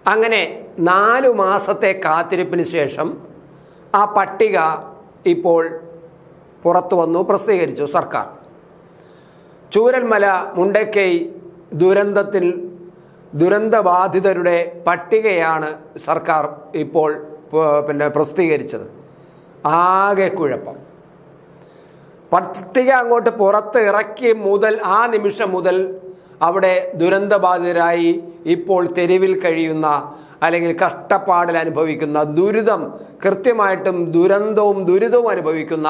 അങ്ങനെ 4 മാസത്തെ കാത്തിരിപ്പിന് ശേഷം ആ പട്ടിക ഇപ്പോൾ പുറത്തു വന്നു, പ്രസിദ്ധീകരിച്ചു സർക്കാർ. ചൂരൽമല മുണ്ടക്കൈ ദുരന്തബാധിതരുടെ പട്ടികയാണ് സർക്കാർ ഇപ്പോൾ പ്രസിദ്ധീകരിച്ചത്. ആകെ കുഴപ്പം. പട്ടിക അങ്ങോട്ട് പുറത്ത് ഇറക്കി മുതൽ ആ നിമിഷം മുതൽ അവിടെ ദുരന്തബാധിതരായി ഇപ്പോൾ തെരുവിൽ കഴിയുന്ന അല്ലെങ്കിൽ കഷ്ടപ്പാടിൽ അനുഭവിക്കുന്ന ദുരിതം, കൃത്യമായിട്ടും ദുരിതവും അനുഭവിക്കുന്ന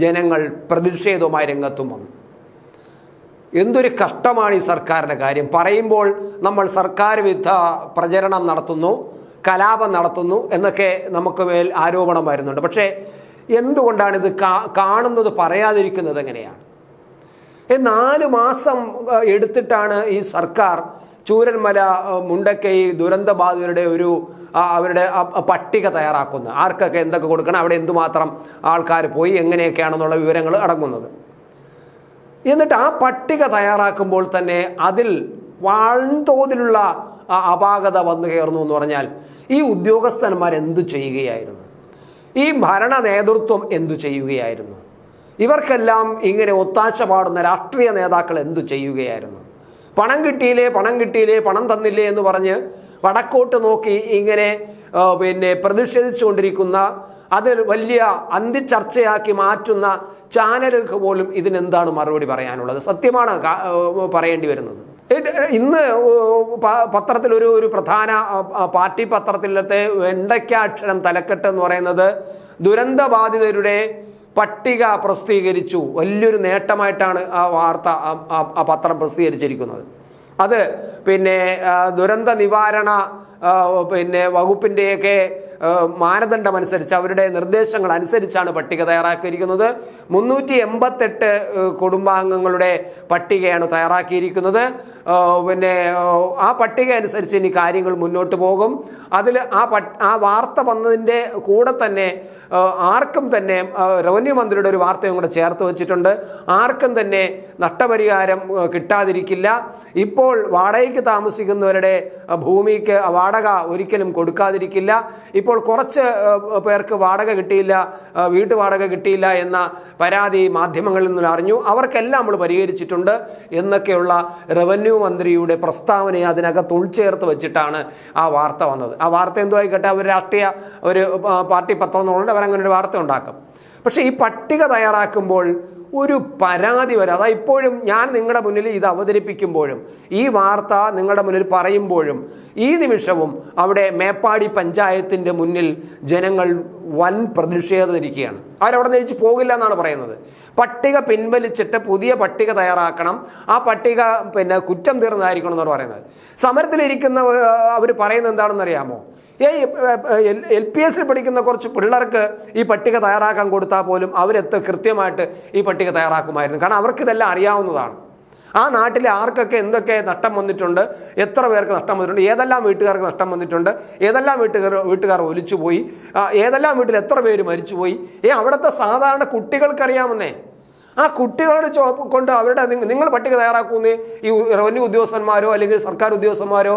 ജനങ്ങൾ പ്രതിഷേധവുമായി രംഗത്തും വന്നു. എന്തൊരു കഷ്ടമാണ് ഈ സർക്കാരിൻ്റെ കാര്യം. പറയുമ്പോൾ നമ്മൾ സർക്കാർ വിരുദ്ധ പ്രചരണം നടത്തുന്നു, കലാപം നടത്തുന്നു എന്നൊക്കെ നമുക്ക് മേൽ ആരോപണം വരുന്നുണ്ട്. പക്ഷേ എന്തുകൊണ്ടാണ് ഇത് കാണുന്നത് പറയാതിരിക്കുന്നത് എങ്ങനെയാണ്? 4 മാസം എടുത്തിട്ടാണ് ഈ സർക്കാർ ചൂരൽമല മുണ്ടക്കൈ ദുരന്തബാധിതരുടെ അവരുടെ പട്ടിക തയ്യാറാക്കുന്നത്. ആർക്കൊക്കെ എന്തൊക്കെ കൊടുക്കണം, അവിടെ എന്തുമാത്രം ആൾക്കാർ പോയി, എങ്ങനെയൊക്കെയാണെന്നുള്ള വിവരങ്ങൾ അടങ്ങുന്നത്. എന്നിട്ട് ആ പട്ടിക തയ്യാറാക്കുമ്പോൾ തന്നെ അതിൽ വൻതോതിലുള്ള അപാകത വന്നു കയറുന്നു എന്ന് പറഞ്ഞാൽ ഈ ഉദ്യോഗസ്ഥന്മാർ എന്തു ചെയ്യുകയായിരുന്നു? ഈ ഭരണ നേതൃത്വം എന്തു ചെയ്യുകയായിരുന്നു? ഇവർക്കെല്ലാം ഇങ്ങനെ ഒത്താശ പാടുന്ന രാഷ്ട്രീയ നേതാക്കൾ എന്തു ചെയ്യുകയായിരുന്നു? പണം കിട്ടിയില്ലേ, പണം തന്നില്ലേ എന്ന് പറഞ്ഞ് വടക്കോട്ട് നോക്കി ഇങ്ങനെ പ്രതിഷേധിച്ചുകൊണ്ടിരിക്കുന്ന, അത് വലിയ അന്തിച്ചർച്ചയാക്കി മാറ്റുന്ന ചാനലുകൾക്ക് പോലും ഇതിനെന്താണ് മറുപടി പറയാനുള്ളത്? സത്യമാണ് പറയേണ്ടി വരുന്നത്. ഇന്ന് പത്രത്തിൽ ഒരു പ്രധാന പാർട്ടി പത്രത്തിലത്തെ വെണ്ടയ്ക്കാക്ഷരം തലക്കെട്ട് എന്ന് പറയുന്നത് ദുരന്തബാധിതരുടെ പട്ടിക പ്രസിദ്ധീകരിച്ചു. വലിയൊരു നേട്ടമായിട്ടാണ് ആ വാർത്ത ആ പത്രം പ്രസിദ്ധീകരിച്ചിരിക്കുന്നത്. അത് ദുരന്ത നിവാരണ വകുപ്പിൻ്റെയൊക്കെ മാനദണ്ഡമനുസരിച്ച്, അവരുടെ നിർദ്ദേശങ്ങൾ അനുസരിച്ചാണ് പട്ടിക തയ്യാറാക്കിയിരിക്കുന്നത്. 388 കുടുംബാംഗങ്ങളുടെ പട്ടികയാണ് തയ്യാറാക്കിയിരിക്കുന്നത്. ആ പട്ടിക അനുസരിച്ച് ഇനി കാര്യങ്ങൾ മുന്നോട്ട് പോകും. അതിൽ ആ വാർത്ത വന്നതിൻ്റെ കൂടെ തന്നെ ആർക്കും തന്നെ റവന്യൂ മന്ത്രിയുടെ ഒരു വാർത്തയും കൂടെ ചേർത്ത് വെച്ചിട്ടുണ്ട്. ആർക്കും തന്നെ നഷ്ടപരിഹാരം കിട്ടാതിരിക്കില്ല. ഇപ്പോൾ വാടകയ്ക്ക് താമസിക്കുന്നവരുടെ ഭൂമിക്ക് വാടക ഒരിക്കലും കൊടുക്കാതിരിക്കില്ല. ഇപ്പോൾ കുറച്ച് പേർക്ക് വാടക കിട്ടിയില്ല, വീട്ടുവാടക കിട്ടിയില്ല എന്ന പരാതി മാധ്യമങ്ങളിൽ നിന്ന് അറിഞ്ഞു. അവർക്കെല്ലാം നമ്മൾ പരിഹരിച്ചിട്ടുണ്ട് എന്നൊക്കെയുള്ള റവന്യൂ മന്ത്രിയുടെ പ്രസ്താവനയെ അതിനകത്ത് ഉൾച്ചേർത്ത് വെച്ചിട്ടാണ് ആ വാർത്ത വന്നത്. ആ വാർത്ത എന്തോ ആയിക്കട്ടെ, അവർ രാഷ്ട്രീയ പാർട്ടി പത്രം എന്നുള്ളത് അവരങ്ങനെ ഒരു വാർത്ത ഉണ്ടാക്കും. പക്ഷേ ഈ പട്ടിക തയ്യാറാക്കുമ്പോൾ ഒരു പരാതി വരെ, അതാ ഇപ്പോഴും ഞാൻ നിങ്ങളുടെ മുന്നിൽ ഇത് അവതരിപ്പിക്കുമ്പോഴും ഈ വാർത്ത നിങ്ങളുടെ മുന്നിൽ പറയുമ്പോഴും ഈ നിമിഷവും അവിടെ മേപ്പാടി പഞ്ചായത്തിൻ്റെ മുന്നിൽ ജനങ്ങൾ വൻ പ്രതിഷേധത്തിരിക്കുകയാണ്. അവരവിടെ നിന്ന് പോകില്ല എന്നാണ് പറയുന്നത്. പട്ടിക പിൻവലിച്ചിട്ട് പുതിയ പട്ടിക തയ്യാറാക്കണം. ആ പട്ടിക കുറ്റം തീർന്നതായിരിക്കണം എന്നാണ് പറയുന്നത്. സമരത്തിലിരിക്കുന്ന അവർ പറയുന്നത് എന്താണെന്ന് അറിയാമോ? LPS പഠിക്കുന്ന കുറച്ച് പിള്ളേർക്ക് ഈ പട്ടിക തയ്യാറാക്കാൻ കൊടുത്താൽ പോലും കൃത്യമായിട്ട് ഈ പട്ടിക തയ്യാറാക്കുമായിരുന്നു. കാരണം അവർക്കിതെല്ലാം അറിയാവുന്നതാണ്. ആ നാട്ടിലെ ആർക്കൊക്കെ എന്തൊക്കെ നഷ്ടം വന്നിട്ടുണ്ട്, എത്ര പേർക്ക് നഷ്ടം വന്നിട്ടുണ്ട്, ഏതെല്ലാം വീട്ടുകാർക്ക് നഷ്ടം വന്നിട്ടുണ്ട്, ഏതെല്ലാം വീട്ടുകാർ ഒലിച്ചുപോയി, ഏതെല്ലാം വീട്ടിൽ എത്ര പേര് മരിച്ചുപോയി, അവിടുത്തെ സാധാരണ കുട്ടികൾക്കറിയാമെന്നേ. ആ കുട്ടികളോട് കൊണ്ട് അവരുടെ നിങ്ങൾ പട്ടിക തയ്യാറാക്കുന്നേ ഈ റവന്യൂ ഉദ്യോഗസ്ഥന്മാരോ അല്ലെങ്കിൽ സർക്കാർ ഉദ്യോഗസ്ഥന്മാരോ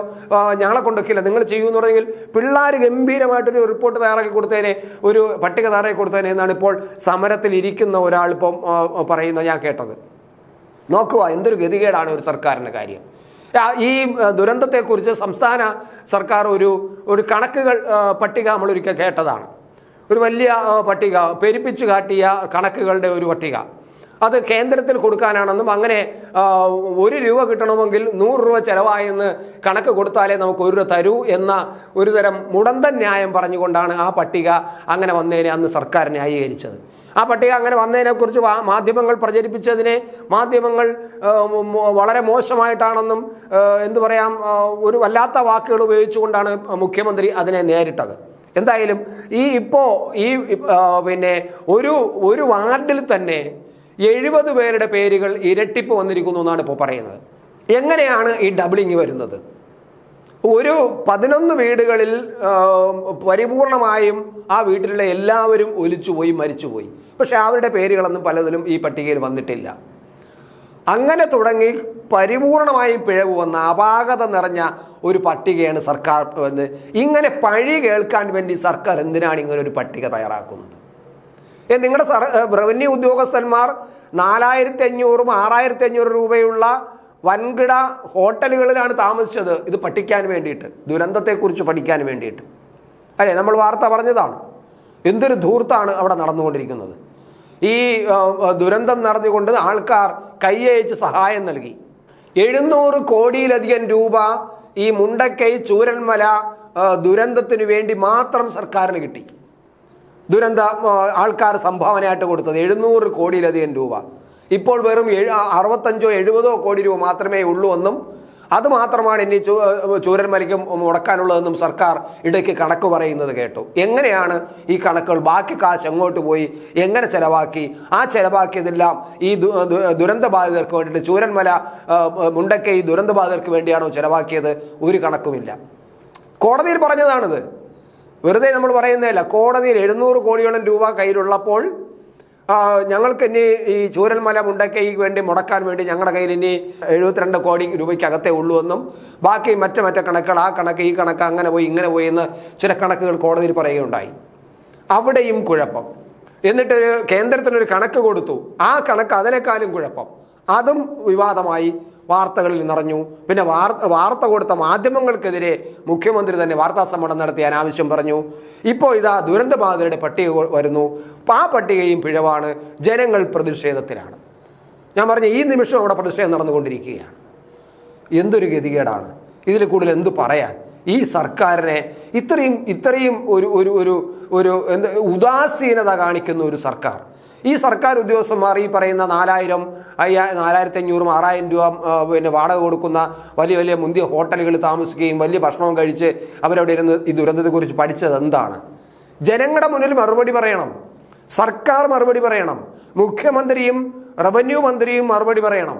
ഞങ്ങളെ കൊണ്ടൊക്കെയില്ല, നിങ്ങൾ ചെയ്യുമെന്ന് പറഞ്ഞെങ്കിൽ പിള്ളേർ ഗംഭീരമായിട്ടൊരു റിപ്പോർട്ട് തയ്യാറാക്കി കൊടുത്തതിനെ, ഒരു പട്ടിക തയ്യാറാക്കി കൊടുത്തതിനെ എന്നാണ് ഇപ്പോൾ സമരത്തിൽ ഇരിക്കുന്ന ഒരാൾ ഇപ്പം പറയുന്നത് ഞാൻ കേട്ടത്. നോക്കുക, എന്തൊരു ഗതികേടാണ് ഒരു സർക്കാരിൻ്റെ കാര്യം. ഈ ദുരന്തത്തെക്കുറിച്ച് സംസ്ഥാന സർക്കാർ ഒരു കണക്കുകൾ പട്ടിക നമ്മളൊരിക്കൽ കേട്ടതാണ്. ഒരു വലിയ പട്ടിക, പെരുപ്പിച്ച് കാട്ടിയ കണക്കുകളുടെ ഒരു പട്ടിക. അത് കേന്ദ്രത്തിൽ കൊടുക്കാനാണെന്നും അങ്ങനെ 1 രൂപ കിട്ടണമെങ്കിൽ 100 രൂപ ചിലവായെന്ന് കണക്ക് കൊടുത്താലേ നമുക്ക് 1 രൂപ തരൂ എന്ന ഒരു തരം മുടന്തൻ ന്യായം പറഞ്ഞുകൊണ്ടാണ് ആ പട്ടിക അങ്ങനെ വന്നതിനെ അന്ന് സർക്കാർ ന്യായീകരിച്ചത്. ആ പട്ടിക അങ്ങനെ വന്നതിനെക്കുറിച്ച് മാധ്യമങ്ങൾ പ്രചരിപ്പിച്ചതിനെ മാധ്യമങ്ങൾ വളരെ മോശമായിട്ടാണെന്നും എന്തു പറയാം, ഒരു വല്ലാത്ത വാക്കുകൾ ഉപയോഗിച്ചുകൊണ്ടാണ് മുഖ്യമന്ത്രി അതിനെ നേരിട്ടത്. എന്തായാലും ഒരു വാർഡിൽ തന്നെ 70 പേരുടെ പേരുകൾ ഇരട്ടിപ്പ് വന്നിരിക്കുന്നു എന്നാണ് ഇപ്പോൾ പറയുന്നത്. എങ്ങനെയാണ് ഈ ഡബിളിങ് വരുന്നത്? ഒരു 11 വീടുകളിൽ പരിപൂർണമായും ആ വീട്ടിലുള്ള എല്ലാവരും ഒലിച്ചുപോയി, മരിച്ചുപോയി. പക്ഷെ അവരുടെ പേരുകളൊന്നും പലതിലും ഈ പട്ടികയിൽ വന്നിട്ടില്ല. അങ്ങനെ തുടങ്ങി പരിപൂർണമായും പിഴവ് വന്ന അപാകത നിറഞ്ഞ ഒരു പട്ടികയാണ് സർക്കാർ. ഇങ്ങനെ പഴി കേൾക്കാൻ വേണ്ടി സർക്കാർ എന്തിനാണ് ഇങ്ങനെ ഒരു പട്ടിക തയ്യാറാക്കുന്നത്? നിങ്ങളുടെ റവന്യൂ ഉദ്യോഗസ്ഥന്മാർ 4500 6500 രൂപയുള്ള വൻകിട ഹോട്ടലുകളിലാണ് താമസിച്ചത് ഇത് പഠിക്കാൻ വേണ്ടിയിട്ട്, ദുരന്തത്തെക്കുറിച്ച് പഠിക്കാൻ വേണ്ടിയിട്ട്. അല്ലേ, നമ്മൾ വാർത്ത പറഞ്ഞതാണ്. എന്തൊരു ധൂർത്താണ് അവിടെ നടന്നുകൊണ്ടിരിക്കുന്നത്. ഈ ദുരന്തം നടന്നുകൊണ്ട് ആൾക്കാർ കൈയയച്ച് സഹായം നൽകി. 700 കോടിയിലധികം രൂപ ഈ മുണ്ടക്കൈ ചൂരൽമല ദുരന്തത്തിന് വേണ്ടി മാത്രം സർക്കാരിന് കിട്ടി. ദുരന്ത ആൾക്കാർ സംഭാവനയായിട്ട് കൊടുത്തത് 700 കോടിയിലധികം രൂപ. ഇപ്പോൾ വെറും 65 70 കോടി രൂപ മാത്രമേ ഉള്ളൂ എന്നും അത് മാത്രമാണ് ഇനി ചൂരൽമലയ്ക്ക് മുടക്കാനുള്ളതെന്നും സർക്കാർ ഇടയ്ക്ക് കണക്ക് പറയുന്നത് കേട്ടു. എങ്ങനെയാണ് ഈ കണക്കുകൾ? ബാക്കി കാശ് എങ്ങോട്ട് പോയി, എങ്ങനെ ചെലവാക്കി? ആ ചെലവാക്കിയതെല്ലാം ഈ ദുരന്ത ബാധിതർക്ക് വേണ്ടിയിട്ട്, ചൂരൽമല മുണ്ടക്കൈ ദുരന്ത ബാധിതർക്ക് വേണ്ടിയാണോ ചെലവാക്കിയത്? ഒരു കണക്കുമില്ല. കോടതിയിൽ പറഞ്ഞതാണിത്, വെറുതെ നമ്മൾ പറയുന്നതല്ല. കോടതിയിൽ 700 കോടിയോളം രൂപ കയ്യിലുള്ളപ്പോൾ ഞങ്ങൾക്ക് ഇനി ഈ ചൂരൽമല മുണ്ടക്കൈക്ക് വേണ്ടി മുടക്കാൻ വേണ്ടി ഞങ്ങളുടെ കയ്യിൽ ഇനി 72 കോടി രൂപയ്ക്കകത്തേ ഉള്ളൂ എന്നും ബാക്കി മറ്റു കണക്കുകൾ, ആ കണക്ക് ഈ കണക്ക് അങ്ങനെ പോയി ഇങ്ങനെ പോയി എന്ന് ചില കണക്കുകൾ കോടതിയിൽ പറയുകയുണ്ടായി. അവിടെയും കുഴപ്പം. എന്നിട്ടൊരു കേന്ദ്രത്തിനൊരു കണക്ക് കൊടുത്തു, ആ കണക്ക് അതിനേക്കാളും കുഴപ്പം. അതും വിവാദമായി വാർത്തകളിൽ നിറഞ്ഞു. പിന്നെ വാർത്ത കൊടുത്ത മാധ്യമങ്ങൾക്കെതിരെ മുഖ്യമന്ത്രി തന്നെ വാർത്താ സമ്മേളനം നടത്തി അനാവശ്യം പറഞ്ഞു. ഇപ്പോൾ ഇതാ ദുരന്തബാധിതരുടെ പട്ടിക വരുന്നു. ആ പട്ടികയും പിഴവാണ്. ജനങ്ങൾ പ്രതിഷേധത്തിലാണ്. ഞാൻ പറഞ്ഞ ഈ നിമിഷം അവിടെ പ്രതിഷേധം നടന്നുകൊണ്ടിരിക്കുകയാണ്. എന്തൊരു ഗതികേടാണ്! ഇതിൽ കൂടുതൽ എന്ത് പറയാൻ? ഈ സർക്കാരിനെ ഇത്രയും ഒരു ഉദാസീനത കാണിക്കുന്ന ഒരു സർക്കാർ. ഈ സർക്കാർ ഉദ്യോഗസ്ഥന്മാർ ഈ പറയുന്ന 4000, 4500, 6000 രൂപ പിന്നെ വാടക കൊടുക്കുന്ന വലിയ വലിയ മുന്തിയ ഹോട്ടലുകളിൽ താമസിക്കുകയും വലിയ ഭക്ഷണവും കഴിച്ച് അവരവിടെ ഇരുന്ന് ഈ ദുരന്തത്തെക്കുറിച്ച് പഠിച്ചത് എന്താണ്? ജനങ്ങളുടെ മുന്നിൽ മറുപടി പറയണം, സർക്കാർ മറുപടി പറയണം, മുഖ്യമന്ത്രിയും റവന്യൂ മന്ത്രിയും മറുപടി പറയണം.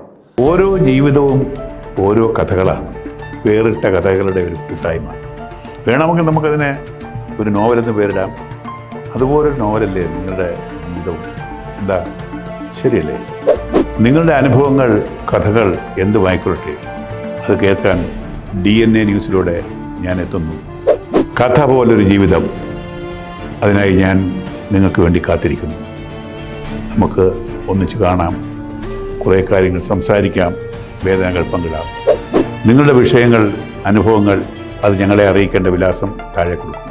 ഓരോ ജീവിതവും ഓരോ കഥകളാണ്, വേറിട്ട കഥകളുടെ ഒരു കൂട്ടായ്മ. വേണമെങ്കിൽ നമുക്കതിനെ ഒരു നോവലെന്ന് പേരിടാം. അതുപോലൊരു നോവലല്ലേ നിങ്ങളുടെ ജീവിതവും? എന്താ, ശരിയല്ലേ? നിങ്ങളുടെ അനുഭവങ്ങൾ, കഥകൾ എന്തുമായിക്കൊള്ളട്ടെ, അത് കേൾക്കാൻ DNA ന്യൂസിലൂടെ ഞാൻ എത്തുന്നു. കഥ പോലൊരു ജീവിതം, അതിനായി ഞാൻ നിങ്ങൾക്ക് വേണ്ടി കാത്തിരിക്കുന്നു. നമുക്ക് ഒന്നിച്ച് കാണാം, കുറേ കാര്യങ്ങൾ സംസാരിക്കാം, വേദനകൾ പങ്കിടാം. നിങ്ങളുടെ വിഷയങ്ങൾ, അനുഭവങ്ങൾ അത് ഞങ്ങളെ അറിയിക്കേണ്ട വിലാസം താഴെ കൊടുക്കും.